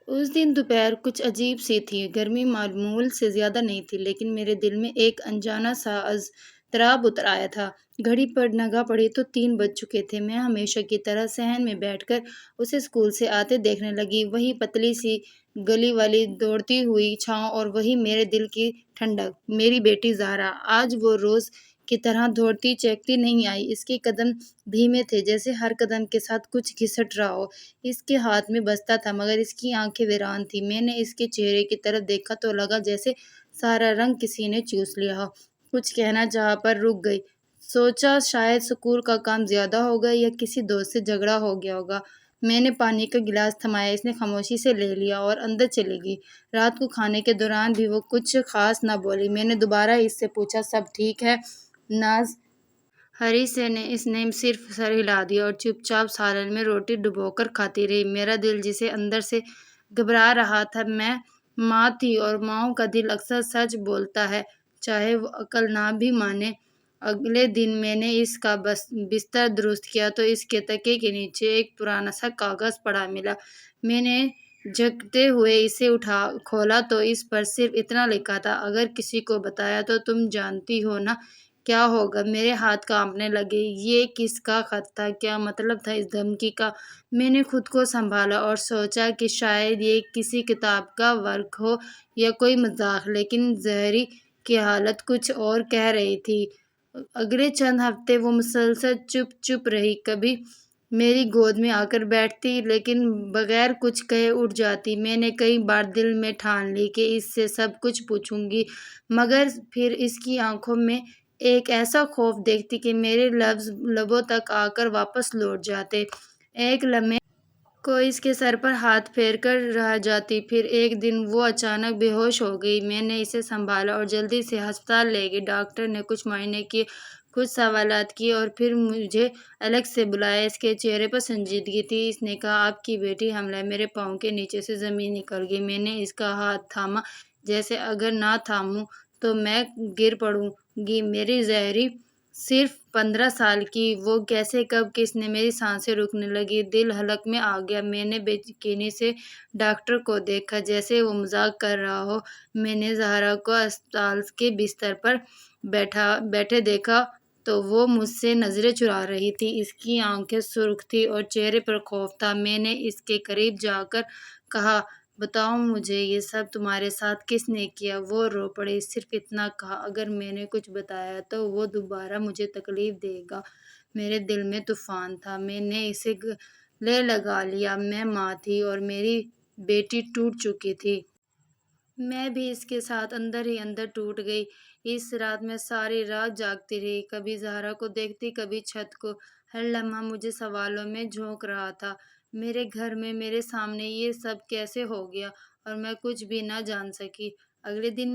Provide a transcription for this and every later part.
اس دن دوپہر کچھ عجیب سی تھی۔ گرمی معمول سے زیادہ نہیں تھی، لیکن میرے دل میں ایک انجانا سا اضطراب اتر آیا تھا۔ گھڑی پر نگاہ پڑی تو 3 بج چکے تھے۔ میں ہمیشہ کی طرح صحن میں بیٹھ کر اسے اسکول سے آتے دیکھنے لگی۔ وہی پتلی سی گلی والی دوڑتی ہوئی چھاؤں اور وہی میرے دل کی ٹھنڈک، میری بیٹی زہرا۔ آج وہ روز کی طرح دوڑتی چیختی نہیں آئی۔ اس کے قدم دھیمے تھے، جیسے ہر قدم کے ساتھ کچھ گھسٹ رہا ہو۔ اس کے ہاتھ میں بستہ تھا، مگر اس کی آنکھیں ویران تھیں۔ میں نے اس کے چہرے کی طرف دیکھا تو لگا جیسے سارا رنگ کسی نے چوس لیا ہو۔ کچھ کہنا چاہا پر رک گئی۔ سوچا شاید اسکول کا کام زیادہ ہوگا یا کسی دوست سے جھگڑا ہو گیا ہوگا۔ میں نے پانی کا گلاس تھمایا، اس نے خاموشی سے لے لیا اور اندر چلی گئی۔ رات کو کھانے کے دوران بھی وہ کچھ خاص نہ بولی۔ میں نے دوبارہ اس سے پوچھا، سب ٹھیک ہے ناز؟ اس نے صرف سر ہلا دیا اور چپ چاپ سالن میں روٹی ڈبو کر کھاتی رہی۔ میرا دل جسے اندر سے گھبرا رہا تھا، میں ماں تھی اور ماؤں کا دل اکثر سچ بولتا ہے، چاہے وہ عقل نہ بھی مانے۔ اگلے دن میں نے اس کا بستر درست کیا تو اس کے تکیے کے نیچے ایک پرانا سا کاغذ پڑا ملا۔ میں نے جھنکتے ہوئے اسے کھولا تو اس پر صرف اتنا لکھا تھا، اگر کسی کو بتایا تو تم جانتی ہو نا کیا ہوگا۔ میرے ہاتھ کانپنے لگے۔ یہ کس کا خط تھا؟ کیا مطلب تھا اس دھمکی کا؟ میں نے خود کو سنبھالا اور سوچا کہ شاید یہ کسی کتاب کا ورق ہو یا کوئی مذاق، لیکن زہری کی حالت کچھ اور کہہ رہی تھی۔ اگلے چند ہفتے وہ مسلسل چپ رہی، کبھی میری گود میں آ کر بیٹھتی، لیکن بغیر کچھ کہے اٹھ جاتی۔ میں نے کئی بار دل میں ٹھان لی کہ اس سے سب کچھ پوچھوں گی، مگر پھر اس کی آنکھوں میں ایک ایسا خوف دیکھتی کہ میرے لفظ لبوں تک آ کر واپس لوٹ جاتے۔ ایک لمحے کو اس کے سر پر ہاتھ پھیر کر رہ جاتی، پھر ایک دن وہ اچانک بے ہوش ہو گئی۔ میں نے اسے سنبھالا اور جلدی سے ہسپتال لے گئی۔ ڈاکٹر نے کچھ معائنے کیے، کچھ سوالات کیے اور پھر مجھے الگ سے بلایا۔ اس کے چہرے پر سنجیدگی تھی۔ اس نے کہا، آپ کی بیٹی حاملہ ہے۔ میرے پاؤں کے نیچے سے زمین نکل گئی۔ میں نے اس کا ہاتھ تھاما، جیسے اگر نہ تھاموں تو میں گر پڑوں گی۔ میری زہری صرف 15 سال کی، وہ کیسے، کب، کس نے؟ میری سانسیں رکنے لگیں، دل حلق میں آ گیا۔ میں نے بے یقینی سے ڈاکٹر کو دیکھا، جیسے وہ مذاق کر رہا ہو۔ میں نے زہرا کو اسپتال کے بستر پر بیٹھے دیکھا تو وہ مجھ سے نظریں چرا رہی تھی۔ اس کی آنکھیں سرخ تھیں اور چہرے پر خوف تھا۔ میں نے اس کے قریب جا کر کہا، بتاؤ مجھے، یہ سب تمہارے ساتھ کس نے کیا؟ وہ رو پڑی۔ صرف اتنا کہا، اگر میں نے کچھ بتایا تو وہ دوبارہ مجھے تکلیف دے گا۔ میرے دل میں طوفان تھا۔ میں نے اسے گلے لگا لیا۔ میں ماں تھی اور میری بیٹی ٹوٹ چکی تھی۔ میں بھی اس کے ساتھ اندر ہی اندر ٹوٹ گئی۔ اس رات میں ساری رات جاگتی رہی، کبھی زہرا کو دیکھتی، کبھی چھت کو۔ ہر لمحہ مجھے سوالوں میں جھونک رہا تھا۔ میرے گھر میں، میرے سامنے یہ سب کیسے ہو گیا اور میں کچھ بھی نہ جان سکی۔ اگلے دن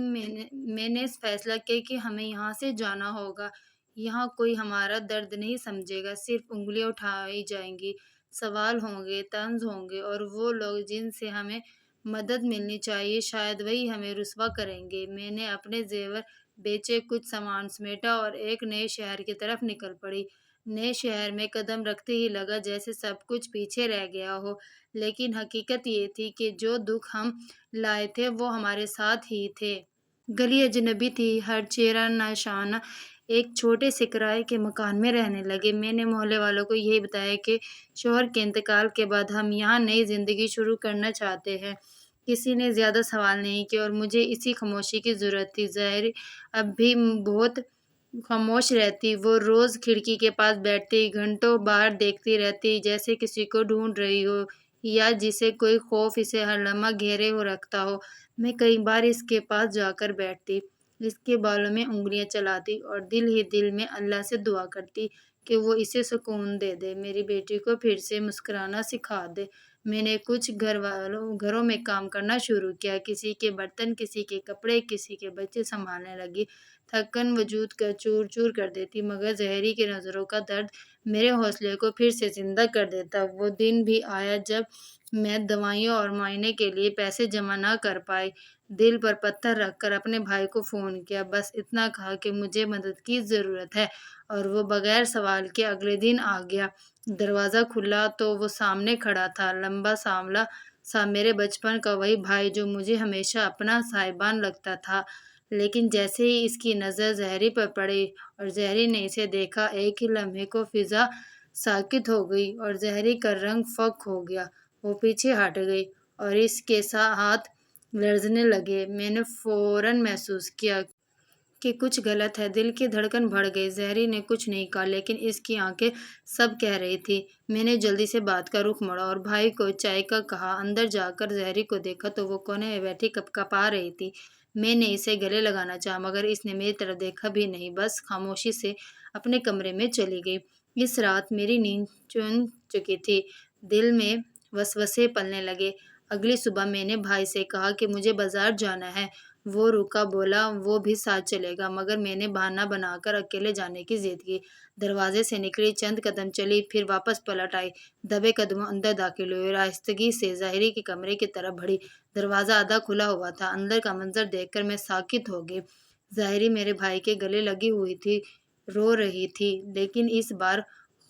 میں نے فیصلہ کیا کہ ہمیں یہاں سے جانا ہوگا۔ یہاں کوئی ہمارا درد نہیں سمجھے گا، صرف انگلیاں اٹھائی جائیں گی، سوال ہوں گے، طنز ہوں گے، اور وہ لوگ جن سے ہمیں مدد ملنی چاہیے شاید وہی ہمیں رسوا کریں گے۔ میں نے اپنے زیور بیچے، کچھ سامان سمیٹا اور ایک نئے شہر کی طرف نکل پڑی۔ نئے شہر میں قدم رکھتے ہی لگا جیسے سب کچھ پیچھے رہ گیا ہو، لیکن حقیقت یہ تھی کہ جو دکھ ہم لائے تھے وہ ہمارے ساتھ ہی تھے۔ گلی اجنبی تھی، ہر چہرہ ناشنا۔ ایک چھوٹے سے کرائے کے مکان میں رہنے لگے۔ میں نے محلے والوں کو یہی بتایا کہ شوہر کے انتقال کے بعد ہم یہاں نئی زندگی شروع کرنا چاہتے ہیں۔ کسی نے زیادہ سوال نہیں کیے اور مجھے اسی خاموشی کی ضرورت تھی۔ زہری اب بھی بہت خاموش رہتی۔ وہ روز کھڑکی کے پاس بیٹھتی، گھنٹوں باہر دیکھتی رہتی، جیسے کسی کو ڈھونڈ رہی ہو یا جسے کوئی خوف اسے ہر لمحہ گھیرے رکھتا ہو۔ میں کئی بار اس کے پاس جا کر بیٹھتی، اس کے بالوں میں انگلیاں چلاتی اور دل ہی دل میں اللہ سے دعا کرتی کہ وہ اسے سکون دے دے، میری بیٹی کو پھر سے مسکرانا سکھا دے۔ میں نے کچھ گھروں میں کام کرنا شروع کیا، کسی کے برتن، کسی کے کپڑے، کسی کے بچے سنبھالنے لگی۔ تھکن وجود کا چور چور کر دیتی، مگر زہری کی نظروں کا درد میرے حوصلے کو پھر سے زندہ کر دیتا۔ وہ دن بھی آیا جب میں دوائیوں اور معائنے کے لیے پیسے جمع نہ کر پائی۔ دل پر پتھر رکھ کر اپنے بھائی کو فون کیا، بس اتنا کہا کہ مجھے مدد کی ضرورت ہے، اور وہ بغیر سوال کے اگلے دن آ گیا۔ دروازہ کھلا تو وہ سامنے کھڑا تھا، لمبا سانولا میرے بچپن کا وہی بھائی جو مجھے ہمیشہ اپنا صاحبان لگتا تھا، لیکن جیسے ہی اس کی نظر زہری پر پڑی اور زہری نے اسے دیکھا، ایک ہی لمحے کو فضا ساکت ہو گئی اور زہری کا رنگ فک ہو گیا۔ وہ پیچھے ہٹ گئی اور اس کے ہاتھ لرزنے لگے۔ میں نے فوراً محسوس کیا کہ کچھ غلط ہے۔ دل کی دھڑکن بڑھ گئی۔ زہری نے کچھ نہیں کہا، لیکن اس کی آنکھیں سب کہہ رہی تھیں۔ میں نے جلدی سے بات کا رخ موڑا اور بھائی کو چائے کا کہا۔ اندر جا کر زہری کو دیکھا تو وہ کونے میں بیٹھی کپا رہی تھی۔ میں نے اسے گلے لگانا چاہا، مگر اس نے میری طرف دیکھا بھی نہیں، بس خاموشی سے اپنے کمرے میں چلی گئی۔ اس رات میری نیند چن چکی تھی، دل میں وسوسے پلنے لگے۔ اگلی صبح میں نے بھائی سے کہا کہ مجھے بازار جانا ہے۔ وہ رکا، بولا وہ بھی ساتھ چلے گا، مگر میں نے بہانہ بنا کر اکیلے جانے کی ضد کی۔ دروازے سے نکلی، چند قدم چلی، پھر واپس پلٹ آئی، دبے قدموں اندر داخل ہوئی اور آہستگی سے زہری کے کمرے کی طرف بڑھی۔ دروازہ آدھا کھلا ہوا تھا۔ اندر کا منظر دیکھ کر میں ساکت ہو گئی۔ زہری میرے بھائی کے گلے لگی ہوئی تھی، رو رہی تھی، لیکن اس بار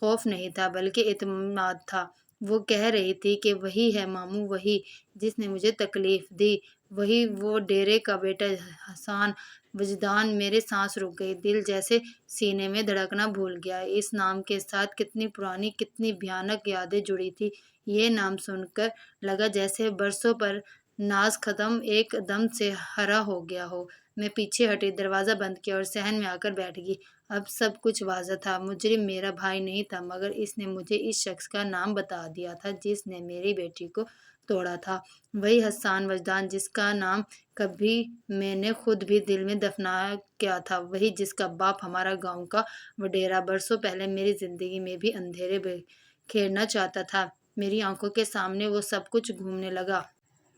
خوف نہیں تھا بلکہ اعتماد تھا۔ وہ کہہ رہی تھی کہ وہی ہے ماموں، وہی جس نے مجھے تکلیف دی، وہی وہ ڈیرے کا بیٹا حسان۔ وجدان میرے سانس رک گئی، دل جیسے سینے میں دھڑکنا بھول گیا۔ اس نام کے ساتھ کتنی پرانی، کتنی بھیانک یادیں جڑی تھیں۔ یہ نام سن کر لگا جیسے برسوں پر ناز ختم ایک دم سے ہرا ہو گیا ہو۔ میں پیچھے ہٹی، دروازہ بند کیا اور صحن میں آ کر بیٹھ گئی۔ اب سب کچھ واضح تھا۔ مجرم میرا بھائی نہیں تھا، مگر اس نے مجھے اس شخص کا نام بتا دیا تھا جس نے میری بیٹی کو توڑا تھا۔ وہی حسان وجدان جس کا نام کبھی میں نے خود بھی دل میں دفنا کیا تھا، وہی جس کا باپ ہمارا گاؤں کا وڈیرا برسوں پہلے میری زندگی میں بھی اندھیرے بکھیرنا چاہتا تھا۔ میری آنکھوں کے سامنے وہ سب کچھ گھومنے لگا۔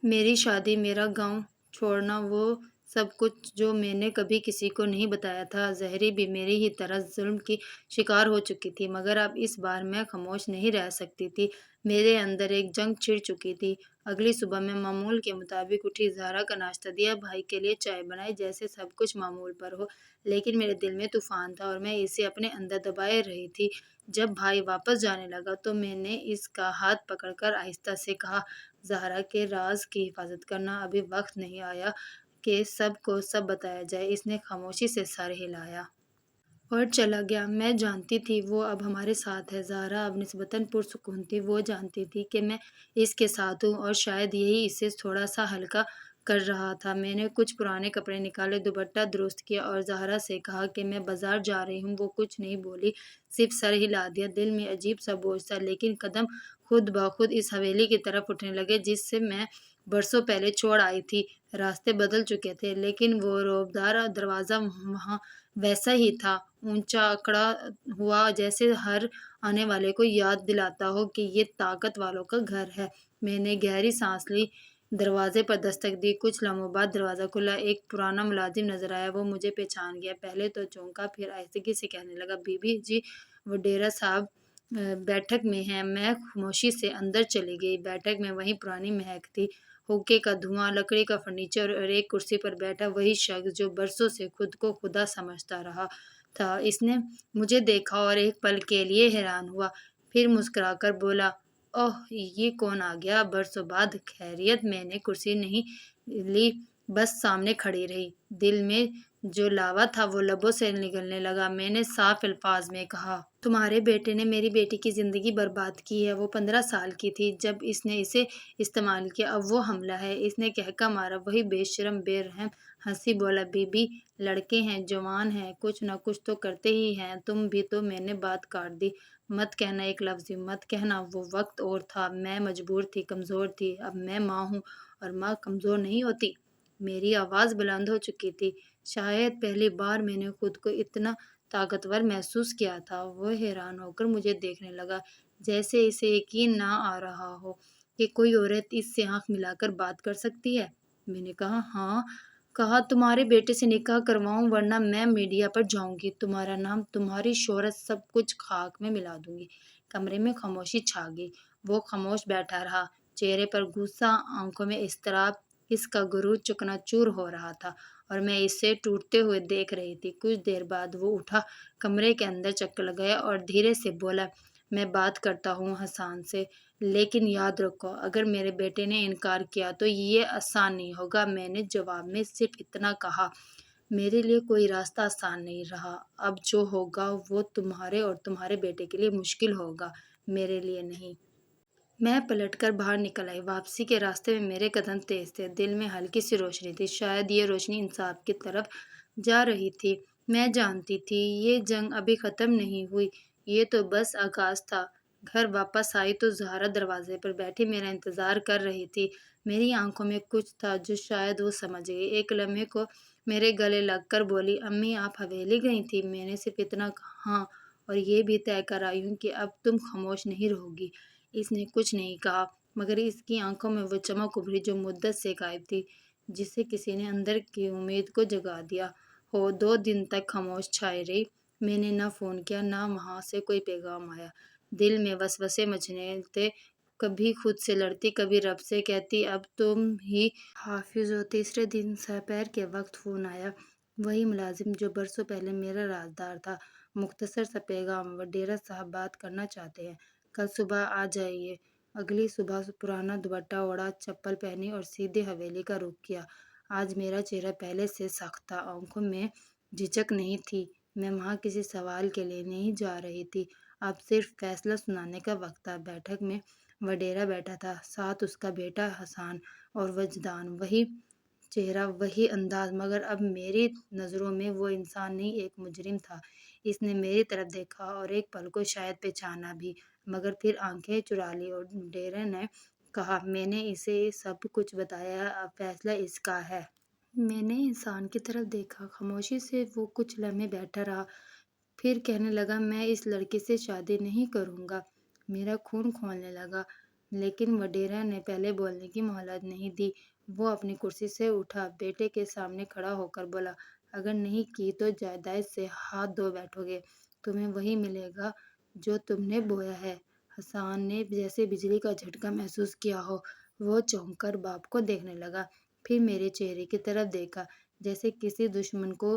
میری شادی، میرا گاؤں چھوڑنا، وہ سب کچھ جو میں نے کبھی کسی کو نہیں بتایا تھا۔ زہری بھی میری ہی طرح ظلم کی شکار ہو چکی تھی، مگر اب اس بار میں خاموش نہیں رہ سکتی تھی۔ میرے اندر ایک جنگ چھڑ چکی تھی۔ اگلی صبح میں معمول کے مطابق اٹھی، زہرا کا ناشتہ دیا، بھائی کے لیے چائے بنائی، جیسے سب کچھ معمول پر ہو، لیکن میرے دل میں طوفان تھا اور میں اسے اپنے اندر دبائے رہی تھی۔ جب بھائی واپس جانے لگا تو میں نے اس کا ہاتھ پکڑ کر آہستہ سے کہا، زہرا کے راز کی حفاظت کرنا، ابھی وقت نہیں آیا کہ سب کو سب بتایا جائے۔ اس نے خاموشی سے سر ہلایا اور چلا گیا۔ میں جانتی تھی وہ اب ہمارے ساتھ ہے۔ زہرا اب نسبتاً پرسکون تھی۔ وہ جانتی تھی کہ میں اس کے ساتھ ہوں اور شاید یہی اسے تھوڑا سا ہلکا کر رہا تھا۔ میں نے کچھ پرانے کپڑے نکالے، دوپٹہ درست کیا اور زہرا سے کہا کہ میں بازار جا رہی ہوں۔ وہ کچھ نہیں بولی، صرف سر ہلا دیا۔ دل میں عجیب سا بوجھ تھا، لیکن قدم خود بخود اس حویلی کی طرف اٹھنے لگے جس سے میں برسوں پہلے چھوڑ آئی تھی۔ راستے بدل چکے تھے، لیکن وہ رعبدار دروازہ وہاں ویسا ہی تھا، اونچا اکھڑا ہوا، جیسے ہر آنے والے کو یاد دلاتا ہو کہ یہ طاقت والوں کا گھر ہے۔ میں نے گہری سانس لی، دروازے پر دستک دی۔ کچھ لمحوں بعد دروازہ کھلا۔ ایک پرانا ملازم نظر آیا۔ وہ مجھے پہچان گیا۔ پہلے تو چونکا، پھر آہستگی سے کہنے لگا، بی بی جی وڈیرا صاحب بیٹھک میں ہیں۔ میں خاموشی سے اندر چلی گئی۔ بیٹھک میں وہی پرانی مہک تھی، ہوکے کا دھواں، لکڑی کا فرنیچر اور ایک کرسی پر بیٹھا وہی شخص جو برسوں سے خود کو خدا سمجھتا رہا تھا۔ اس نے مجھے دیکھا اور ایک پل کے لیے حیران ہوا، پھر مسکرا کر بولا، اوہ، یہ کون آ گیا برسوں بعد؟ خیریت؟ میں نے کرسی نہیں لی، بس سامنے کھڑی رہی۔ دل میں جو لاوا تھا وہ لبوں سے نکلنے لگا۔ میں نے صاف الفاظ میں کہا، تمہارے بیٹے نے میری بیٹی کی زندگی برباد کی ہے۔ وہ 15 سال کی تھی جب اس نے اسے استعمال کیا، اب وہ حاملہ ہے۔ اس نے کہکا مارا۔ وہی بے شرم، بے رحم ہنسی، بولا، بی بی، لڑکے ہیں، جوان ہیں، کچھ نہ کچھ تو کرتے ہی ہیں، تم بھی تو۔ میں نے بات کاٹ دی، مت کہنا ایک لفظ بھی مت کہنا۔ وہ وقت اور تھا، میں مجبور تھی، کمزور تھی۔ اب میں ماں ہوں اور ماں کمزور نہیں ہوتی۔ میری آواز بلند ہو چکی تھی۔ شاید پہلی بار میں نے خود کو اتنا طاقتور محسوس کیا تھا۔ وہ حیران ہو کر مجھے دیکھنے لگا، جیسے اسے یقین نہ آ رہا ہو کہ کوئی عورت اس سے آنکھ ملا کر بات کر سکتی ہے۔ میں نے کہا، ہاں۔ کہا، تمہارے بیٹے سے نکاح کرواؤں ورنہ میں میڈیا پر جاؤں گی، تمہارا نام، تمہاری شہرت، سب کچھ خاک میں ملا دوں گی۔ کمرے میں خاموشی چھا گئی۔ وہ خاموش بیٹھا رہا، چہرے پر غصہ، آنکھوں میں اضطراب۔ اس کا غرور چکنا چور ہو رہا تھا اور میں اسے ٹوٹتے ہوئے دیکھ رہی تھی۔ کچھ دیر بعد وہ اٹھا، کمرے کے اندر چکر لگایا اور دھیرے سے بولا، میں بات کرتا ہوں حسان سے، لیکن یاد رکھو اگر میرے بیٹے نے انکار کیا تو یہ آسان نہیں ہوگا۔ میں نے جواب میں صرف اتنا کہا، میرے لیے کوئی راستہ آسان نہیں رہا، اب جو ہوگا وہ تمہارے اور تمہارے بیٹے کے لیے مشکل ہوگا، میرے لیے نہیں۔ میں پلٹ کر باہر نکل آئی۔ واپسی کے راستے میں میرے قدم تیز تھے، دل میں ہلکی سی روشنی تھی، شاید یہ روشنی انصاف کی طرف جا رہی تھی۔ میں جانتی تھی یہ جنگ ابھی ختم نہیں ہوئی، یہ تو بس آغاز تھا۔ گھر واپس آئی تو زہرا دروازے پر بیٹھی میرا انتظار کر رہی تھی۔ میری آنکھوں میں کچھ تھا جو شاید وہ سمجھ گئی۔ ایک لمحے کو میرے گلے لگ کر بولی، امی آپ حویلی گئی تھی؟ میں نے صرف اتنا کہا، ہاں، اور یہ بھی طے کر آئی ہوں کہ اب تم خاموش نہیں رہو گی۔ اس نے کچھ نہیں کہا، مگر اس کی آنکھوں میں وہ چمک ابھری جو مدت سے غائب تھی، جسے کسی نے اندر کی امید کو جگا دیا ہو۔ 2 دن تک خاموش چھائی رہی۔ میں نے نہ فون کیا، نہ وہاں سے کوئی پیغام آیا۔ دل میں وسوسے مچنے تھے، کبھی خود سے لڑتی، کبھی رب سے کہتی اب تم ہی حافظ ہو۔ تیسرے دن سحر کے وقت فون آیا، وہی ملازم جو برسوں پہلے میرا رازدار تھا۔ مختصر سا پیغام، وڈیرا صاحب بات کرنا چاہتے ہیں، کل صبح آ جائیے۔ اگلی صبح پرانا دوپٹہ اوڑھا، چپل پہنی اور سیدھے حویلی کا رخ کیا۔ آج میرا چہرہ پہلے سے سخت تھا، آنکھوں میں جھجک نہیں تھی۔ میں وہاں کسی سوال کے لیے نہیں جا رہی تھی، اب صرف فیصلہ سنانے کا وقت تھا۔ بیٹھک میں وڈیرا بیٹھا تھا، ساتھ اس کا بیٹا حسان، اور وجدان، وہی چہرہ، وہی انداز، مگر اب میری نظروں میں وہ انسان نہیں، ایک مجرم تھا۔ اس نے میری طرف دیکھا اور ایک پل کو شاید پہچانا بھی، مگر پھر آنکھیں چرا لی، اور وڈیرا نے کہا، میں نے اسے سب کچھ بتایا ہے، اب فیصلہ اس کا ہے۔ میں نے انسان کی طرف دیکھا، خاموشی سے وہ کچھ لمحے بیٹھا رہا، پھر کہنے لگا، میں اس لڑکی سے شادی نہیں کروں گا۔ میرا خون کھولنے لگا، لیکن وڈیرا نے پہلے بولنے کی مہلت نہیں دی۔ وہ اپنی کرسی سے اٹھا، بیٹے کے سامنے کھڑا ہو کر بولا، اگر نہیں کی تو جائیداد سے ہاتھ دھو بیٹھو گے، تمہیں وہی ملے گا جو تم نے بویا ہے۔ حسان نے جیسے بجلی کا جھٹکا محسوس کیا ہو، وہ چونک کر باپ کو دیکھنے لگا، پھر میرے چہرے کی طرف دیکھا، جیسے کسی دشمن کو۔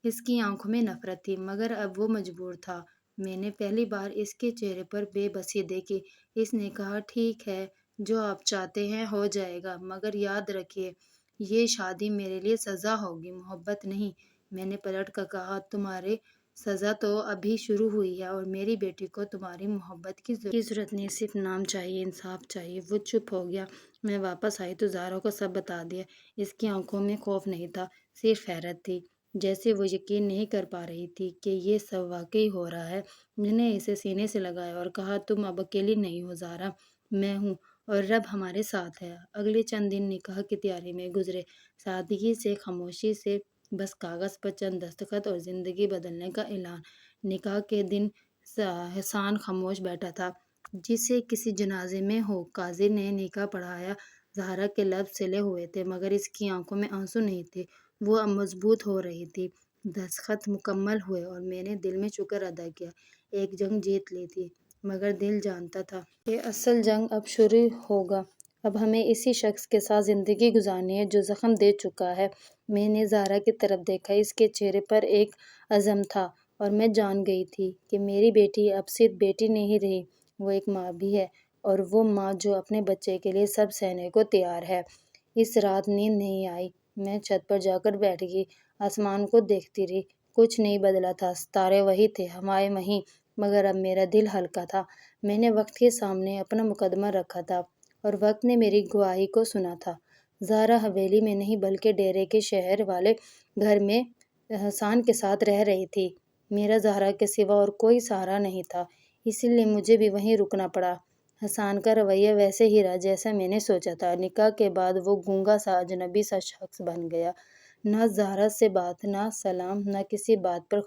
اس کی آنکھوں میں نفرت تھی، مگر اب وہ مجبور تھا۔ میں نے پہلی بار اس کے چہرے پر بے بسی دیکھی۔ اس نے کہا، ٹھیک ہے، جو آپ چاہتے ہیں ہو جائے گا، مگر یاد رکھیے یہ شادی میرے لیے سزا ہوگی، محبت نہیں۔ میں نے پلٹ کر کہا، تمہاری سزا تو ابھی شروع ہوئی ہے، اور میری بیٹی کو تمہاری محبت کی ضرورت نہیں، صرف نام چاہیے، انصاف چاہیے۔ وہ چپ ہو گیا۔ میں واپس آئی تو زہرا کو سب بتا دیا۔ اس کی آنکھوں میں خوف نہیں تھا، صرف حیرت تھی، جیسے وہ یقین نہیں کر پا رہی تھی کہ یہ سب واقعی ہو رہا ہے۔ میں نے اسے سینے سے لگایا اور کہا، تم اب اکیلی نہیں ہو زہرا، میں ہوں، اور رب ہمارے ساتھ ہے۔ اگلے چند دن نکاح کی تیاری میں گزرے، سادگی سے، خاموشی سے، بس کاغذ پر چند دستخط اور زندگی بدلنے کا اعلان۔ نکاح کے دن حسان خاموش بیٹھا تھا، جیسے کسی جنازے میں ہو۔ قاضی نے نکاح پڑھایا، زہرا کے لب سلے ہوئے تھے، مگر اس کی آنکھوں میں آنسو نہیں تھے، وہ اب مضبوط ہو رہی تھی۔ دستخط مکمل ہوئے اور میں نے دل میں شکر ادا کیا، ایک جنگ جیت لی تھی، مگر دل جانتا تھا کہ اصل جنگ اب شروع ہوگا۔ اب ہمیں اسی شخص کے ساتھ زندگی گزارنی ہے جو زخم دے چکا ہے۔ میں نے زہرا کی طرف دیکھا، اس کے چہرے پر ایک عزم تھا، اور میں جان گئی تھی کہ میری بیٹی اب صرف بیٹی نہیں رہی، وہ ایک ماں بھی ہے، اور وہ ماں جو اپنے بچے کے لیے سب سہنے کو تیار ہے۔ اس رات نیند نہیں آئی، میں چھت پر جا کر بیٹھ گئی، آسمان کو دیکھتی رہی۔ کچھ نہیں بدلا تھا، ستارے وہی تھے، ہوائیں وہیں، مگر اب میرا دل ہلکا تھا۔ میں نے وقت کے سامنے اپنا مقدمہ رکھا تھا، اور وقت نے میری گواہی کو سنا تھا۔ زہرا حویلی میں نہیں بلکہ ڈیرے کے شہر والے گھر میں حسان کے ساتھ رہ رہی تھی۔ میرا زہرا کے سوا اور کوئی سہارا نہیں تھا، اسی لیے مجھے بھی وہیں رکنا پڑا۔ حسان کا رویہ ویسے ہی رہا جیسا میں نے سوچا تھا۔ نکاح کے بعد وہ گونگا سا، اجنبی سا شخص بن گیا، نہ زہرا سے بات، نہ سلام، نہ کسی بات پر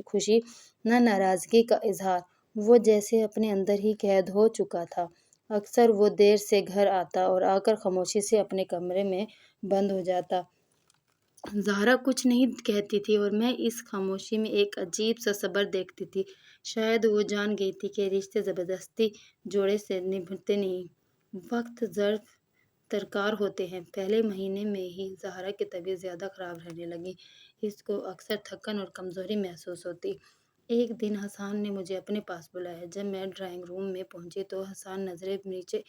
خوشی، نہ ناراضگی کا اظہار۔ وہ جیسے اپنے اندر ہی قید ہو چکا تھا۔ اکثر وہ دیر سے گھر آتا اور آ کر خاموشی سے اپنے کمرے میں بند ہو جاتا۔ زہرا کچھ نہیں کہتی تھی، اور میں اس خاموشی میں ایک عجیب سا صبر دیکھتی تھی۔ شاید وہ جان گئی تھی کہ رشتے زبردستی جوڑے سے نبھتے نہیں، وقت ظرف درکار ہوتے ہیں۔ پہلے مہینے میں ہی زہرا کی طبیعت زیادہ خراب رہنے لگی، اس کو اکثر تھکن اور کمزوری محسوس ہوتی۔ ایک دن حسان نے مجھے اپنے پاس بلایا۔ جب میں ڈرائنگ روم میں پہنچی تو حسان نظریں نیچے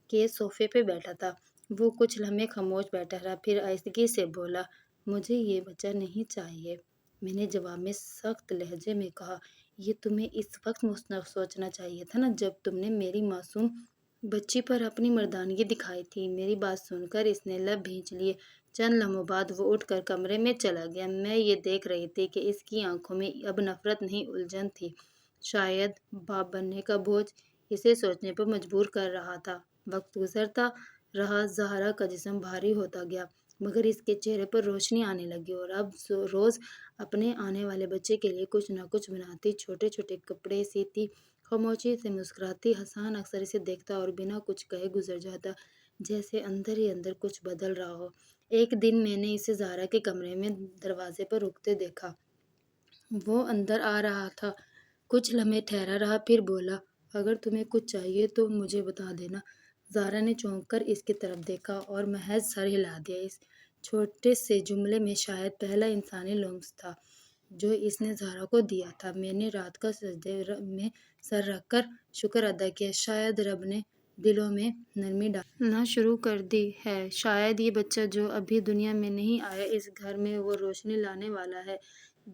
کے صوفے پہ بیٹھا تھا۔ وہ کچھ لمحے خاموش بیٹھا رہا، پھر آہستگی سے بولا، مجھے یہ بچہ نہیں چاہیے۔ میں نے جواب میں سخت لہجے میں کہا، یہ تمہیں اس وقت سوچنا چاہیے تھا نا، جب تم نے میری معصوم بچی پر اپنی مردانگی دکھائی تھی۔ میری بات سن کر اس نے لب بھینچ لیے۔ چند لمحوں بعد وہ اٹھ کر کمرے میں چلا گیا۔ میں یہ دیکھ رہی تھی کہ اس کی آنکھوں میں اب نفرت نہیں، الجھن تھی۔ شاید باپ بننے کا بوجھ اسے سوچنے پر مجبور کر رہا تھا۔ وقت گزرتا رہا، زہرا کا جسم بھاری ہوتا گیا، مگر اس کے چہرے پر روشنی آنے لگی، اور اب روز اپنے آنے والے بچے کے لیے کچھ نہ کچھ بناتی، چھوٹے چھوٹے کپڑے سیتی، خاموشی سے مسکراتی۔ حسان اکثر اسے دیکھتا اور بنا کچھ کہے گزر جاتا، جیسے اندر ہی اندر کچھ بدل رہا ہو۔ ایک دن میں نے اسے زہرا کے کمرے میں دروازے پر رکتے دیکھا۔ وہ اندر آ رہا تھا، کچھ لمحے ٹھہرا رہا، پھر بولا، اگر تمہیں کچھ چاہیے تو مجھے بتا دینا۔ زہرا نے چونک کر اس کی طرف دیکھا اور محض سر ہلا دیا۔ اس چھوٹے سے جملے میں شاید پہلا انسانی لمس تھا جو اس نے زہرا کو دیا تھا۔ میں نے رات کا سجدے میں سر رکھ کر شکر ادا کیا۔ شاید رب نے دلوں میں نرمی ڈالنا شروع کر دی ہے۔ شاید یہ بچہ جو ابھی دنیا میں نہیں آیا، اس گھر میں وہ روشنی لانے والا ہے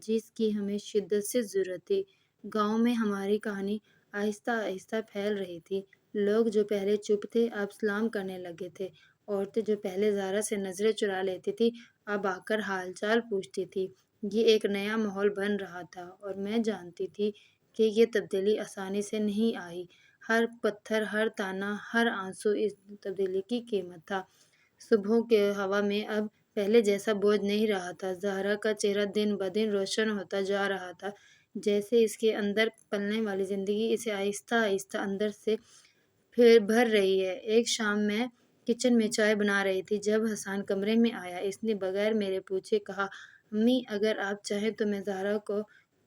جس کی ہمیں شدت سے ضرورت تھی۔ گاؤں میں ہماری کہانی آہستہ آہستہ پھیل رہی تھی۔ لوگ جو پہلے چپ تھے اب سلام کرنے لگے تھے۔ عورتیں جو پہلے زہرا سے نظریں چرا لیتی تھی اب آ کر حال چال پوچھتی تھی۔ یہ ایک نیا ماحول بن رہا تھا، اور میں جانتی تھی کہ یہ تبدیلی آسانی سے نہیں آئی۔ ہر پتھر، ہر تانا، ہر آنسو اس تبدیلی کی قیمت تھا۔ صبحوں کے ہوا میں اب پہلے جیسا بوجھ نہیں رہا تھا۔ زہرا کا چہرہ دن بدن روشن ہوتا جا رہا تھا، جیسے اس کے اندر پلنے والی زندگی اسے آہستہ آہستہ اندر سے پھر بھر رہی ہے۔ ایک شام میں کچن میں چائے بنا رہی تھی جب حسان کمرے میں آیا۔ اس نے بغیر میرے پوچھے کہا، امی اگر آپ چاہیں تو میں زہرا کو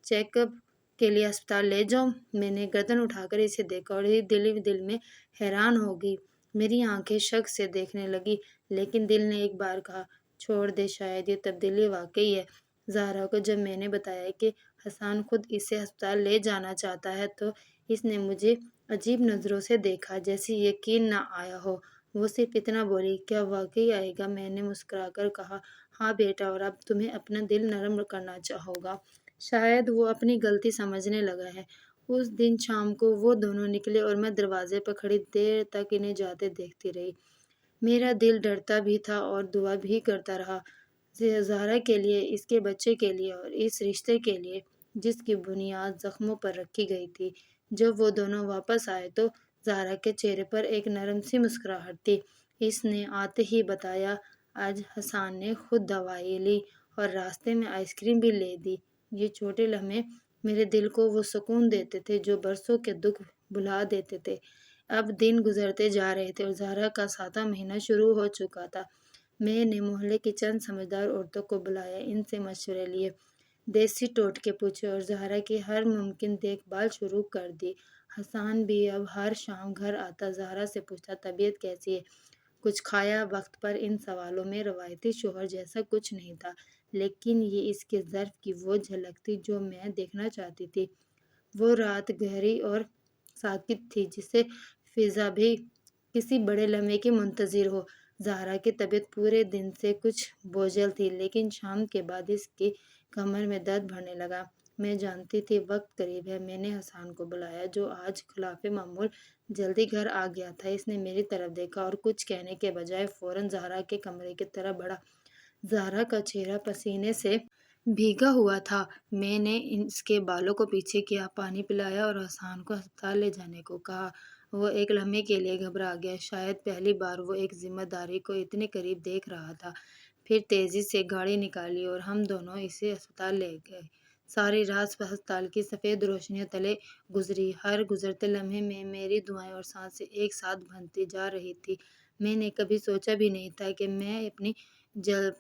چیک اپ کے لیے ہسپتال لے جاؤں؟ میں نے گردن اٹھا کر اسے دیکھا اور دل میں حیران ہو گئی۔ میری آنکھیں شک سے دیکھنے لگی، لیکن دل نے ایک بار کہا، چھوڑ دے، شاید یہ تبدیلی واقعی ہے۔ زہرا کو جب میں نے بتایا کہ حسان خود اسے ہسپتال لے جانا چاہتا ہے تو اس نے مجھے عجیب نظروں سے دیکھا، جیسے یقین نہ آیا ہو۔ وہ صرف اتنا بولی، کیا واقعی آئے گا؟ میں نے مسکرا کر کہا، ہاں بیٹا، اور اب تمہیں اپنا دل نرم کرنا ہوگا۔ شاید وہ اپنی غلطی سمجھنے لگا ہے۔ اس دن شام کو وہ دونوں نکلے اور میں دروازے پر کھڑی دیر تک انہیں جاتے دیکھتی رہی۔ میرا دل ڈرتا بھی تھا اور دعا بھی کرتا رہا، زہرا کے لیے، اس کے بچے کے لیے، اور اس رشتے کے لیے جس کی بنیاد زخموں پر رکھی گئی تھی۔ جب وہ دونوں واپس آئے تو زہرا کے چہرے پر ایک نرم سی مسکراہٹ تھی۔ اس نے آتے ہی بتایا، آج حسان نے خود دوائی لی اور راستے میں آئس کریم بھی لے دی۔ یہ چھوٹے لمحے میرے دل کو وہ سکون دیتے تھے جو برسوں کے دکھ بھلا دیتے تھے۔ اب دن گزرتے جا رہے تھے اور زہرا کا 7واں مہینہ شروع ہو چکا تھا۔ میں نے محلے کی چند سمجھدار عورتوں کو بلایا، ان سے مشورے لیے، دیسی ٹوٹکے پوچھے اور زہرا کی ہر ممکن دیکھ بھال شروع کر دی۔ حسان بھی اب ہر شام گھر آتا، زہرا سے پوچھتا، طبیعت کیسی ہے، کچھ کھایا؟ وقت پر ان سوالوں میں روایتی شوہر جیسا کچھ نہیں تھا، لیکن یہ اس کے ظرف کی وہ جھلک تھی جو میں دیکھنا چاہتی تھی۔ وہ رات گہری اور ساکت تھی، جسے فضا بھی کسی بڑے لمحے کی منتظر ہو۔ زہرا کی طبیعت پورے دن سے کچھ بوجھل تھی، لیکن شام کے بعد اس کی کمر میں درد بڑھنے لگا۔ میں جانتی تھی وقت قریب ہے۔ میں نے حسان کو بلایا جو آج خلاف معمول جلدی گھر آ گیا تھا۔ اس نے میری طرف دیکھا اور کچھ کہنے کے بجائے فوراً زہرا کے کمرے کی طرف بڑھا۔ زہرا کا چہرہ پسینے سے بھیگا ہوا تھا۔ میں نے اس کے بالوں کو پیچھے کیا، پانی پلایا اور حسان کو ہسپتال لے جانے کو کہا۔ وہ ایک لمحے کے لیے گھبرا گیا، شاید پہلی بار وہ ایک ذمہ داری کو اتنے قریب دیکھ رہا تھا۔ پھر تیزی سے گاڑی نکالی اور ہم دونوں اسے ہسپتال لے گئے۔ ساری رات ہسپتال کی سفید روشنیوں تلے گزری۔ ہر گزرتے لمحے میں میری دعائیں اور سانسیں ایک ساتھ بندھتی جا رہی تھیں۔ میں نے کبھی سوچا بھی نہیں تھا کہ میں اپنی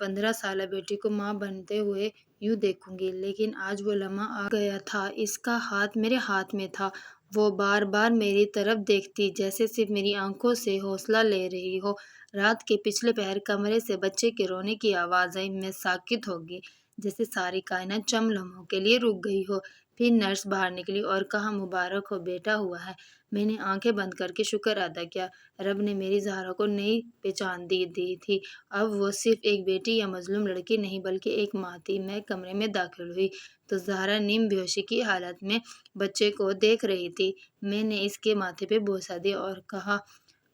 15 سالہ بیٹی کو ماں بنتے ہوئے یوں دیکھوں گی، لیکن آج وہ لمحہ آ گیا تھا۔ اس کا ہاتھ میرے ہاتھ میں تھا۔ وہ بار بار میری طرف دیکھتی، جیسے صرف میری آنکھوں سے حوصلہ لے رہی ہو۔ رات کے پچھلے پہر کمرے سے بچے کے رونے کی آواز آئی۔ میں ساکت ہو گئی، جیسے ساری کائنات چند لمحوں کے لیے رک گئی ہو۔ پھر نرس باہر نکلی اور کہا مبارک ہو بیٹا ہوا ہے۔ میں نے آنکھیں بند کر کے شکر ادا کیا۔ رب نے میری زہرا کو نئی پہچان دی تھی۔ اب وہ صرف ایک بیٹی یا مظلوم لڑکی نہیں بلکہ ایک ماں تھی۔ میں کمرے میں داخل ہوئی تو زہرا نیم بے ہوشی کی حالت میں بچے کو دیکھ رہی تھی۔ میں نے اس کے ماتھے پہ بوسہ دیا اور کہا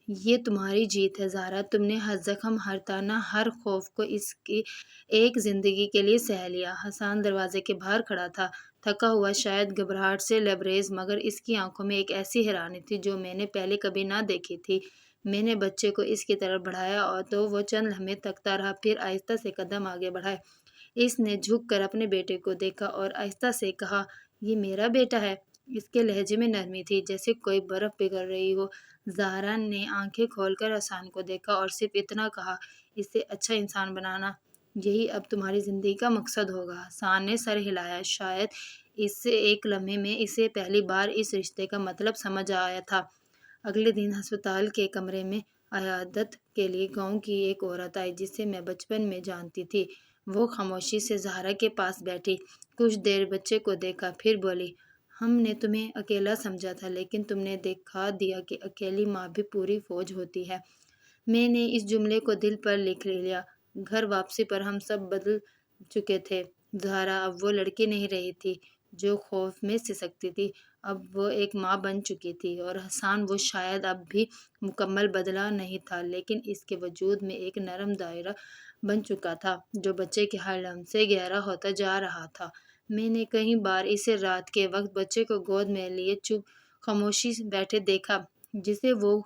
یہ تمہاری جیت ہے زہرا، تم نے ہر زخم، ہر تانا، ہر خوف کو اس کی ایک زندگی کے لیے سہ لیا۔ حسان دروازے کے باہر کھڑا تھا، تھکا ہوا، شاید گھبراہٹ سے لبریز، مگر اس کی آنکھوں میں ایک ایسی حیرانی تھی جو میں نے پہلے کبھی نہ دیکھی تھی۔ میں نے بچے کو اس کی طرف بڑھایا تو وہ چند لمحے تکتا رہا، پھر آہستہ سے قدم آگے بڑھائے۔ اس نے جھک کر اپنے بیٹے کو دیکھا اور آہستہ سے کہا یہ میرا بیٹا ہے۔ اس کے لہجے میں نرمی تھی جیسے کوئی برف پگھل رہی ہو۔ زہرا نے آنکھیں کھول کر حسان کو دیکھا اور صرف اتنا کہا اسے اچھا انسان بنانا، یہی اب تمہاری زندگی کا مقصد ہوگا۔ حسان نے سر ہلایا، شاید اس سے ایک لمحے میں اسے پہلی بار اس رشتے کا مطلب سمجھ آیا تھا۔ اگلے دن ہسپتال کے کمرے میں عیادت کے لیے گاؤں کی ایک عورت آئی جسے میں بچپن میں جانتی تھی۔ وہ خاموشی سے زہرا کے پاس بیٹھی، کچھ دیر بچے کو دیکھا، پھر بولی ہم نے تمہیں اکیلا سمجھا تھا لیکن تم نے دکھا دیا کہ اکیلی ماں بھی پوری فوج ہوتی ہے۔ میں نے اس جملے کو دل پر لکھ لیا۔ گھر واپسی پر ہم سب بدل چکے تھے۔ زہرا اب وہ لڑکی نہیں رہی تھی جو خوف میں سسکتی تھی، اب وہ ایک ماں بن چکی تھی۔ اور حسان وہ شاید اب بھی مکمل بدلا نہیں تھا لیکن اس کے وجود میں ایک نرم دائرہ بن چکا تھا جو بچے کے ہر لمحے گہرا ہوتا جا رہا تھا۔ میں نے کئی بار اسے رات کے وقت بچے کو گود میں لیے چپ خاموشی سے بیٹھے دیکھا جسے وہ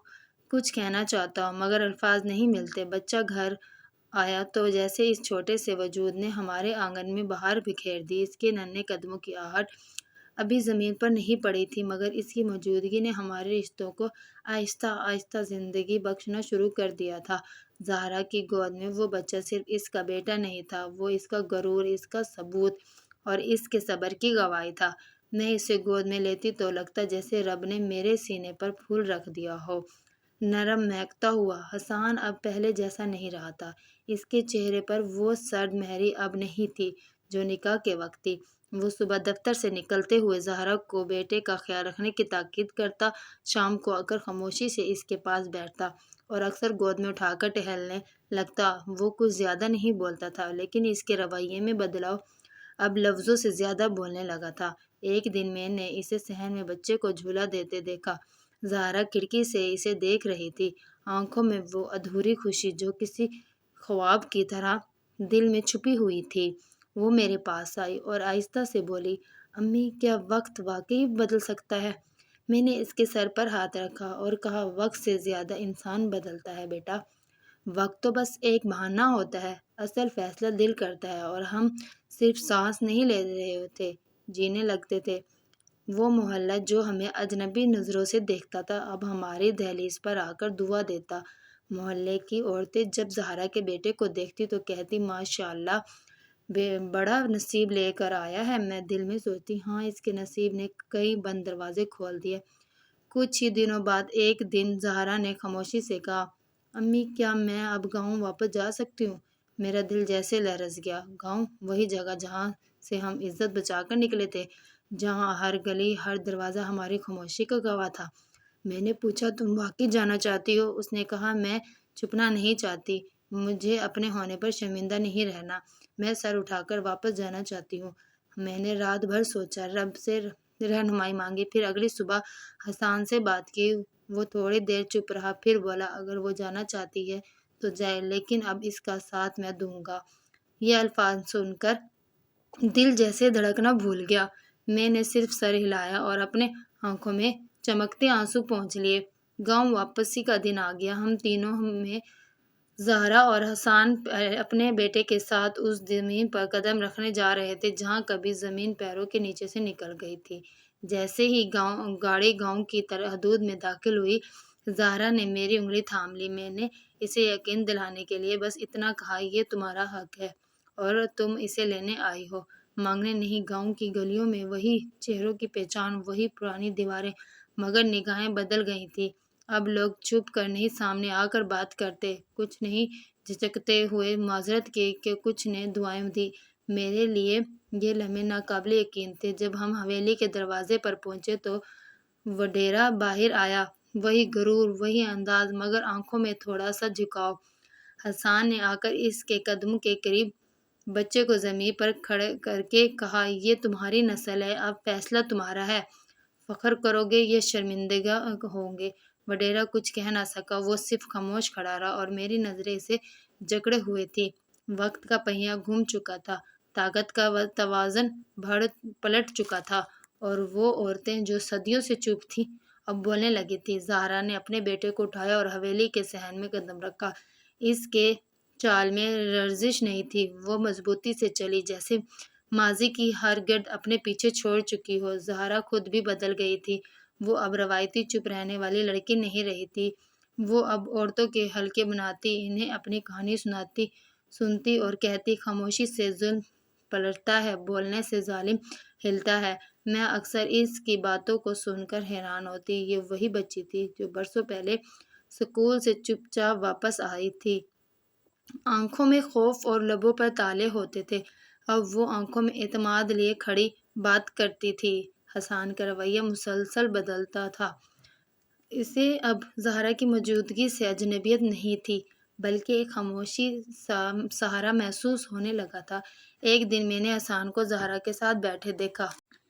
کچھ کہنا چاہتا ہو مگر الفاظ نہیں ملتے۔ بچہ گھر آیا تو جیسے اس چھوٹے سے وجود نے ہمارے آنگن میں بہار بکھیر دی۔ اس کے ننھے قدموں کی آہٹ ابھی زمین پر نہیں پڑی تھی مگر اس کی موجودگی نے ہمارے رشتوں کو آہستہ آہستہ زندگی بخشنا شروع کر دیا تھا۔ زہرا کی گود میں وہ بچہ صرف اس کا بیٹا نہیں تھا، وہ اس کا غرور، اس کا ثبوت اور اس کے صبر کی گواہی تھا۔ میں اسے گود میں لیتی تو لگتا جیسے رب نے میرے سینے پر پھول رکھ دیا ہو، نرم مہکتا ہوا۔ حسان اب پہلے جیسا نہیں رہا تھا، اس کے چہرے پر وہ سرد مہری اب نہیں تھی جو نکاح کے وقت تھی۔ وہ صبح دفتر سے نکلتے ہوئے زہرا کو بیٹے کا خیال رکھنے کی تاکید کرتا، شام کو آ کر خاموشی سے اس کے پاس بیٹھتا اور اکثر گود میں اٹھا کر ٹہلنے لگتا۔ وہ کچھ زیادہ نہیں بولتا تھا لیکن اس کے رویے میں بدلاؤ اب لفظوں سے زیادہ بولنے لگا تھا۔ ایک دن میں نے اسے صحن میں بچے کو جھولا دیتے دیکھا۔ زہرا کھڑکی سے اسے دیکھ رہی تھی، آنکھوں میں وہ ادھوری خوشی جو کسی خواب کی طرح دل میں چھپی ہوئی تھی۔ وہ میرے پاس آئی اور آہستہ سے بولی امی کیا وقت واقعی بدل سکتا ہے؟ میں نے اس کے سر پر ہاتھ رکھا اور کہا وقت سے زیادہ انسان بدلتا ہے بیٹا۔ وقت تو بس ایک بہانہ ہوتا ہے، اصل فیصلہ دل کرتا ہے۔ اور ہم صرف سانس نہیں لے رہے تھے، جینے لگتے تھے۔ وہ محلہ جو ہمیں اجنبی نظروں سے دیکھتا تھا اب ہماری دہلیز پر آ کر دعا دیتا۔ محلے کی عورتیں جب زہرا کے بیٹے کو دیکھتی تو کہتی ماشاء اللہ بڑا نصیب لے کر آیا ہے۔ میں دل میں سوچتی ہاں اس کے نصیب نے کئی بند دروازے کھول دیے۔ کچھ ہی دنوں بعد ایک دن زہرا نے خاموشی سے کہا امی کیا میں اب گاؤں واپس جا سکتی ہوں؟ میرا دل جیسے لرز گیا۔ گاؤں، وہی جگہ جہاں سے ہم عزت بچا کر نکلے تھے، جہاں ہر گلی، ہر دروازہ ہماری خاموشی کا گواہ تھا۔ میں نے پوچھا تم واقعی جانا چاہتی ہو؟ اس نے کہا میں چھپنا نہیں چاہتی، مجھے اپنے ہونے پر شرمندہ نہیں رہنا، میں سر اٹھا کر واپس جانا چاہتی ہوں۔ میں نے رات بھر سوچا، رب سے رہنمائی مانگی، پھر اگلی صبح حسان سے بات کی۔ وہ تھوڑی دیر چپ رہا، پھر بولا اگر وہ جانا چاہتی ہے تو جائے لیکن اب اس کا ساتھ میں دوں گا۔ یہ الفاظ سن کر دل جیسے دھڑکنا بھول گیا۔ میں نے صرف سر ہلایا اور اپنے آنکھوں میں چمکتے آنسو پونچھ لیے۔ گاؤں واپسی کا دن آ گیا۔ ہم تینوں میں زہرا اور حسان اپنے بیٹے کے ساتھ اس زمین پر قدم رکھنے جا رہے تھے جہاں کبھی زمین پیروں کے نیچے سے نکل گئی تھی۔ جیسے ہی گاڑی گاؤں کی حدود میں داخل ہوئی، زہرا نے میری انگلی تھام لی۔ میں نے اسے یقین دلانے کے لیے بس اتنا کہا یہ تمہارا حق ہے اور تم اسے لینے آئی ہو، مانگنے نہیں۔ گاؤں کی گلیوں میں وہی چہروں کی پہچان، وہی پرانی دیواریں، مگر نگاہیں بدل گئی تھیں۔ اب لوگ چھپ کر نہیں سامنے آ کر بات کرتے، کچھ نے جھجکتے ہوئے معذرت کی کہ کچھ نے دعائیں دی۔ میرے لیے یہ لمحے ناقابل یقین تھے۔ جب ہم حویلی کے دروازے پر پہنچے تو وڈیرا باہر آیا، وہی غرور، وہی انداز، مگر آنکھوں میں تھوڑا سا جھکاؤ۔ حسان نے آ کر اس کے قدم کے قریب بچے کو زمین پر کھڑے کر کے کہا، یہ تمہاری نسل ہے، اب فیصلہ تمہارا ہے، فخر کرو گے یا شرمندگی ہوں گے۔ وڈیرا کچھ کہہ نہ سکا، وہ صرف خاموش کھڑا رہا اور میری نظریں اسے جکڑے ہوئے تھیں۔ وقت کا پہیہ گھوم چکا تھا، طاقت کا توازن پلٹ چکا تھا، اور وہ عورتیں جو صدیوں سے چپ تھیں اب بولنے لگی تھیں۔ زہرا نے اپنے بیٹے کو اٹھایا اور حویلی کے صحن میں قدم رکھا۔ اس کے چال میں لرزش نہیں تھی، وہ مضبوطی سے چلی جیسے ماضی کی ہر گرد اپنے پیچھے چھوڑ چکی ہو۔ زہرا خود بھی بدل گئی تھی، وہ اب روایتی چپ رہنے والی لڑکی نہیں رہی تھی، وہ اب عورتوں کے حلقے بناتی، انہیں اپنی کہانی سنتی اور کہتی، خاموشی سے ظلم پلٹتا ہے، بولنے سے ظالم ہلتا ہے۔ میں اکثر اس کی باتوں کو سن کر حیران ہوتی، یہ وہی بچی تھی جو برسوں پہلے اسکول سے چپ چاپ واپس آئی تھی، آنکھوں میں خوف اور لبوں پر تالے ہوتے تھے، اب وہ آنکھوں میں اعتماد لیے کھڑی بات کرتی تھی۔ حسان کا رویہ مسلسل بدلتا تھا، اسے اب زہرا کی موجودگی سے اجنبیت نہیں تھی، بلکہ ایک خاموشی سہارا محسوس ہونے لگا تھا۔ ایک دن میں نے حسان کو زہرا کے ساتھ بیٹھے دیکھا۔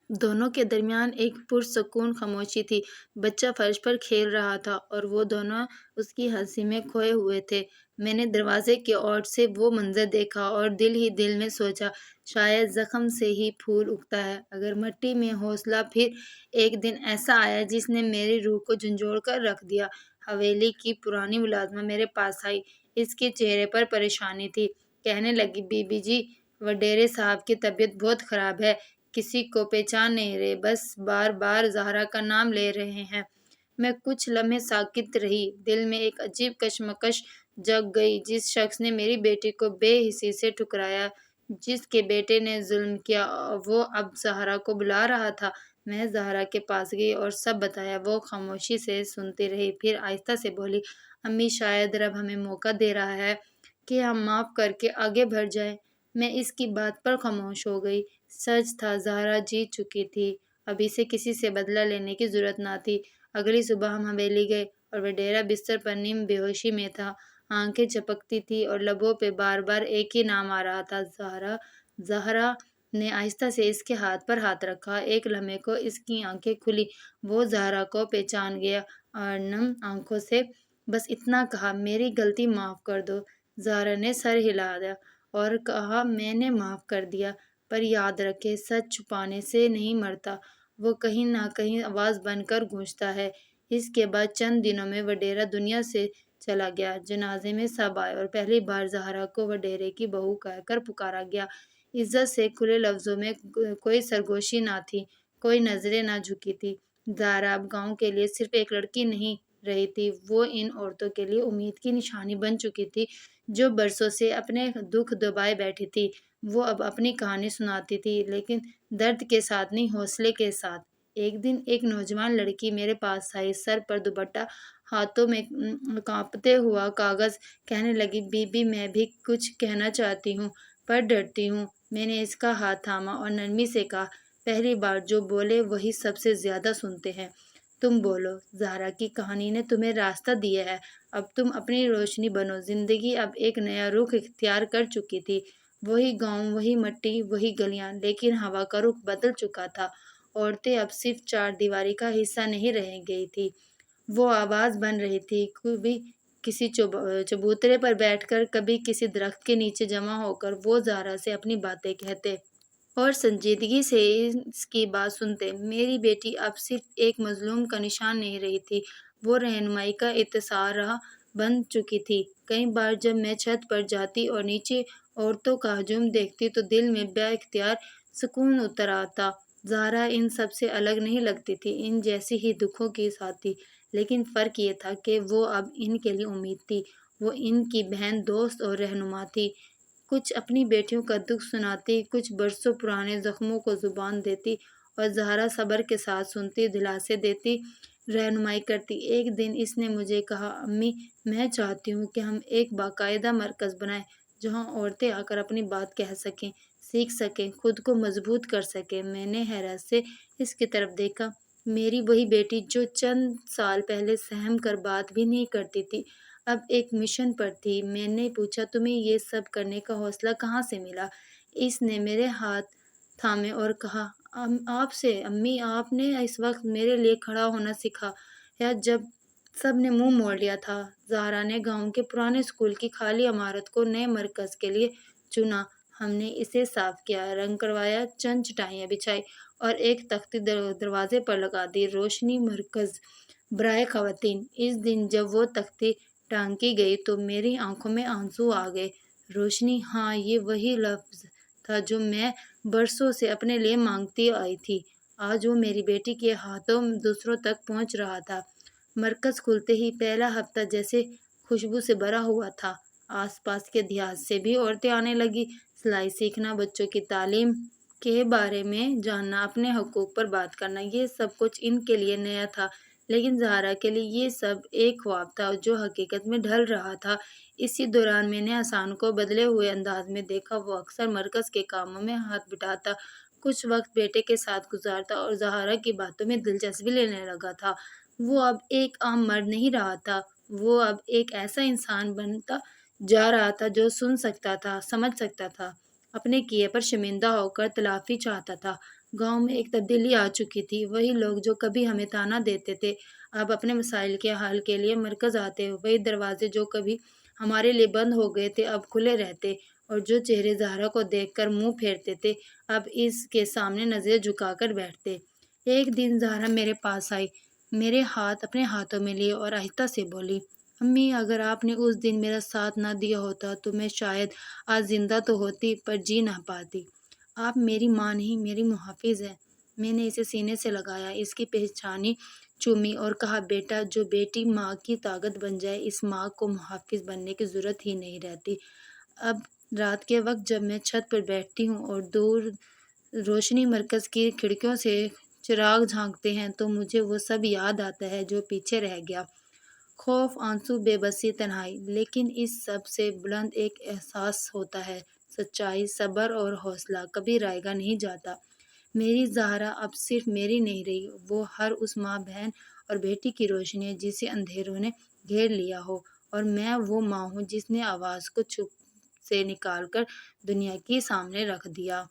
دونوں کے درمیان ایک پرسکون خاموشی تھی۔ بچہ فرش پر کھیل رہا تھا اور وہ دونوں اس کی ہنسی میں کھوئے ہوئے تھے۔ میں نے دروازے کی اوٹ سے وہ منظر دیکھا اور دل ہی دل میں سوچا، شاید زخم سے ہی پھول اگتا ہے۔ اگر مٹی میں حوصلہ، پھر ایک دن ایسا آیا جس نے میری روح کو جھنجھوڑ کر رکھ دیا۔ حویلی کی پرانی ملازمہ میرے پاس آئی، اس کے چہرے پر پریشانی تھی۔ کہنے لگی، بی بی جی، وڈیرے صاحب کی طبیعت بہت خراب ہے، کسی کو پہچان نہیں رہے، بس بار بار زہرا کا نام لے رہے ہیں۔ میں کچھ لمحے ساکت رہی، دل میں ایک عجیب کشمکش جگ گئی۔ جس شخص نے میری بیٹی کو بے حسی سے ٹھکرایا، جس کے بیٹے نے ظلم کیا، وہ اب زہرا کو بلا رہا تھا۔ میں زہرا کے پاس گئی اور سب بتایا۔ وہ خاموشی سے سنتی رہی، پھر آہستہ سے بولی، امی، شاید رب ہمیں موقع دے رہا ہے کہ ہم معاف کر کے آگے بڑھ جائیں۔ میں اس کی بات پر خاموش ہو گئی۔ سچ تھا، زہرا جیت چکی تھی، اب اسے کسی سے بدلہ لینے کی ضرورت نہ تھی۔ اگلی صبح ہم حویلی گئے اور وڈیرا بستر پر نیم بے ہوشی میں تھا، آنکھیں جھپکتی تھیں اور لبوں پہ بار بار ایک ہی نام آ رہا تھا، زہرا۔ زہرا نے آہستہ سے اس کے ہاتھ پر ہاتھ رکھا، ایک لمحے کو اس کی آنکھیں کھلی، وہ زہرا کو پہچان گیا اور نم آنکھوں سے بس اتنا کہا، میری غلطی معاف کر دو۔ زہرا نے سر ہلا دیا اور کہا، میں نے معاف کر دیا، پر یاد رکھیں، سچ چھپانے سے نہیں مرتا، وہ کہیں نہ کہیں آواز بن کر گونجتا ہے۔ اس کے بعد چند دنوں میں وڈیرا دنیا سے چلا گیا۔ جنازے میں سب آئے اور پہلی بار زہرا کو وڈیرے کی بہو کہہ کر پکارا گیا، عزت سے، کھلے لفظوں میں، کوئی سرگوشی نہ تھی، کوئی نظریں نہ جھکی تھی۔ زہرا اب گاؤں کے لیے صرف ایک لڑکی نہیں رہی تھی، وہ ان عورتوں کے لیے امید کی نشانی بن چکی تھی جو برسوں سے اپنے دکھ دبائے بیٹھی تھی۔ وہ اب اپنی کہانی سناتی تھی، لیکن درد کے ساتھ نہیں، حوصلے کے ساتھ۔ ایک دن ایک نوجوان لڑکی میرے پاس آئی، سر پر دوپٹہ، ہاتھوں میں کانپتے ہوا کاغذ، کہنے لگی، بی بی، میں بھی کچھ کہنا چاہتی ہوں پر ڈرتی ہوں۔ میں نے اس کا ہاتھ تھاما اور نرمی سے کہا، پہلی بار جو بولے وہی سب سے زیادہ سنتے ہیں، تم بولو، زہرا کی کہانی نے تمہیں راستہ دیا ہے، اب تم اپنی روشنی بنو۔ زندگی اب ایک نیا رخ اختیار کر چکی تھی، وہی گاؤں، وہی مٹی، وہی گلیاں، لیکن ہوا کا رخ بدل چکا تھا۔ عورتیں اب صرف چار دیواری کا حصہ نہیں رہ گئی تھی، وہ آواز بن رہی تھی، کبھی کسی چبوترے پر بیٹھ کر، کبھی کسی درخت کے نیچے جمع ہو کر، وہ زہرا سے اپنی باتیں کہتے اور سنجیدگی سے اس کی بات سنتے۔ میری بیٹی اب صرف ایک مظلوم کا نشان نہیں رہی تھی، وہ رہنمائی کا ستارہ بن چکی تھی۔ کئی بار جب میں چھت پر جاتی اور نیچے عورتوں کا ہجوم دیکھتی تو دل میں بے اختیار سکون اتر آتا۔ زہرا ان سب سے الگ نہیں لگتی تھی، ان جیسی ہی دکھوں کے ساتھ تھی، لیکن فرق یہ تھا کہ وہ اب ان کے لیے امید تھی، وہ ان کی بہن، دوست اور رہنما تھی۔ کچھ اپنی بیٹیوں کا دکھ سناتی، کچھ برسوں پرانے زخموں کو زبان دیتی، اور زہرا صبر کے ساتھ سنتی، دلاسے دیتی، رہنمائی کرتی۔ ایک دن اس نے مجھے کہا، امی، میں چاہتی ہوں کہ ہم ایک باقاعدہ مرکز بنائیں جہاں عورتیں آ کر اپنی بات کہہ سکیں، سیکھ سکیں، خود کو مضبوط کر سکیں۔ میں نے حیرت سے اس کی طرف دیکھا۔ میری وہی بیٹی جو چند سال پہلے سہم کر بات بھی نہیں کرتی تھی، اب ایک مشن پر تھی۔ میں نے پوچھا، تمہیں یہ سب کرنے کا حوصلہ کہاں سے ملا؟ اس نے میرے ہاتھ تھامے اور کہا، آپ سے امی، آپ نے اس وقت میرے لیے کھڑا ہونا سکھایا جب سب نے منہ موڑ لیا تھا۔ زہرا نے گاؤں کے پرانے اسکول کی خالی عمارت کو نئے مرکز کے لیے چنا۔ ہم نے اسے صاف کیا، رنگ کروایا، چند چٹائیاں بچھائی اور ایک تختی دروازے پر لگا دی، روشنی مرکز برائے خواتین۔ اس دن جب وہ تختی ٹانکی گئی تو میری آنکھوں میں آنسو آ گئے۔ روشنی، ہاں، یہ وہی لفظ تھا جو میں برسوں سے اپنے لیے مانگتی آئی تھی۔ آج وہ میری بیٹی کے ہاتھوں دوسروں تک پہنچ رہا تھا۔ مرکز کھلتے ہی پہلا ہفتہ جیسے خوشبو سے بھرا ہوا تھا۔ آس پاس کے دیہات سے بھی عورتیں آنے لگی، سلائی سیکھنا، بچوں کی تعلیم کے بارے میں جاننا، اپنے حقوق پر بات کرنا، یہ سب کچھ ان کے لیے نیا تھا۔ لیکن زہرا کے لیے یہ سب ایک خواب تھا جو حقیقت میں ڈھل رہا تھا۔ اسی دوران میں نے حسان کو بدلے ہوئے انداز میں دیکھا۔ وہ اکثر مرکز کے کاموں میں ہاتھ بٹاتا، کچھ وقت بیٹے کے ساتھ گزارتا اور زہرا کی باتوں میں دلچسپی لینے لگا تھا۔ وہ اب ایک عام مرد نہیں رہا تھا، وہ اب ایک ایسا انسان بنتا جا رہا تھا جو سن سکتا تھا، سمجھ سکتا تھا، اپنے کیے پر شرمندہ ہو کر تلافی چاہتا تھا۔ گاؤں میں ایک تبدیلی آ چکی تھی۔ وہی لوگ جو کبھی ہمیں طعنہ دیتے تھے اب اپنے مسائل کے حل کے لیے مرکز آتے، وہی دروازے جو کبھی ہمارے لیے بند ہو گئے تھے اب کھلے رہتے، اور جو چہرے زہرا کو دیکھ کر منہ پھیرتے تھے اب اس کے سامنے نظریں جھکا کر بیٹھتے۔ ایک دن زہرا میرے پاس آئی، میرے ہاتھ اپنے ہاتھوں میں لیے اور آہستہ سے بولی، امی، اگر آپ نے اس دن میرا ساتھ نہ دیا ہوتا تو میں شاید آج زندہ تو ہوتی پر جی نہ پاتی۔ آپ میری ماں نہیں، میری محافظ ہیں۔ میں نے اسے سینے سے لگایا، اس کی پہچانی چومی اور کہا، بیٹا، جو بیٹی ماں کی طاقت بن جائے، اس ماں کو محافظ بننے کی ضرورت ہی نہیں رہتی۔ اب رات کے وقت جب میں چھت پر بیٹھتی ہوں اور دور روشنی مرکز کی کھڑکیوں سے چراغ جھانکتے ہیں تو مجھے وہ سب یاد آتا ہے جو پیچھے رہ گیا، خوف، آنسو، بے بسی، تنہائی۔ لیکن اس سب سے بلند ایک احساس ہوتا ہے، سچائی، صبر اور حوصلہ کبھی رائے گا نہیں جاتا۔ میری زہرا اب صرف میری نہیں رہی، وہ ہر اس ماں، بہن اور بیٹی کی روشنی ہے جسے اندھیروں نے گھیر لیا ہو، اور میں وہ ماں ہوں جس نے آواز کو چھپ سے نکال کر دنیا کے سامنے رکھ دیا۔